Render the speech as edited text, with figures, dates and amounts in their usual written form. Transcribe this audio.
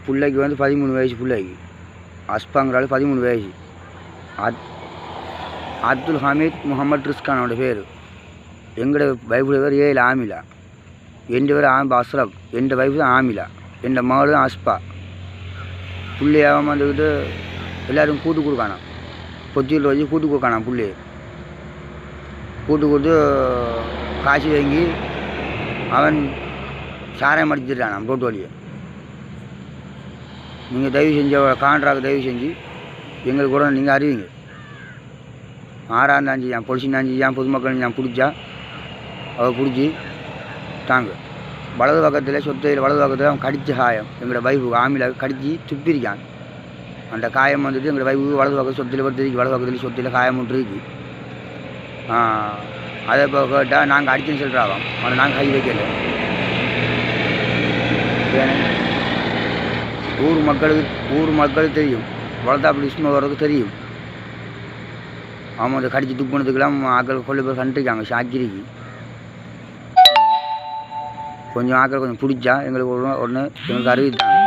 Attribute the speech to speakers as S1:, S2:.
S1: பிள்ளைக்கு வந்து 13 வயசு பிள்ளைக்கு. அஸ்பாங்கிறாள் 13 வயசு. அப்துல் ஹமீத் முகமது ரிஸ்கானோட பேர். எங்களோட வைஃபோட பேர் ஏல் ஆமிலா. என் பேர் அஸ்ரப். என் வைஃப் தான் ஆமிலா. என் மகள் தான் அஸ்பா. பிள்ளையாக வந்துக்கிட்டு எல்லோரும் கூட்டு கொடுக்கானான். பொத்தியில் வச்சு கூட்டு கொடுக்கானான். பிள்ளைய கூட்டு கொடுத்து காசு வாங்கி அவன் சாராயம் அடிச்சிட்டானான் ரோட்டு வழியை. நீங்கள் தயவு செஞ்ச கான்ட்ராக்ட் தயவு செஞ்சு எங்களுக்கு கூட நீங்கள் அறிவிங்க. 6ஆம் தாஞ்சி என் பொலிசினாஞ்சி என் பொதுமக்கள் நான் பிடிச்சா அவள் பிடிச்சி தாங்க. வலது பக்கத்தில் சொத்தையில் வலது பக்கத்தில் அவன் கடித்த காயம் எங்களோட வைஃபுக்கு ஆமில கடித்து துப்பிருக்கான். அந்த காயம் வந்துட்டு எங்களோட வைஃபுக்கு வலது பக்கம் சொத்தில் படுத்துருக்கு. வலது பக்கத்தில் சொத்தில் காயம் ஒன்று இருக்குது. அதை இப்போ கேட்டால் நாங்கள் அடிச்சுன்னு சொல்கிறாவோம். அவனை நாங்கள் கை வைக்கல. ஊர் மக்களுக்கு தெரியும். வளர்த்தாப்படி சும்மா வர்றதுக்கு தெரியும். அவன் அதை கடிச்சு துப்புனதுக்கெல்லாம் ஆக்கள் கொள்ள பேர் கண்டுருக்காங்க. சாக்கிரிக்கு கொஞ்சம் ஆக்கள் கொஞ்சம் பிடிச்சா எங்களுக்கு உடனே எங்களுக்கு அறிவித்தாங்க.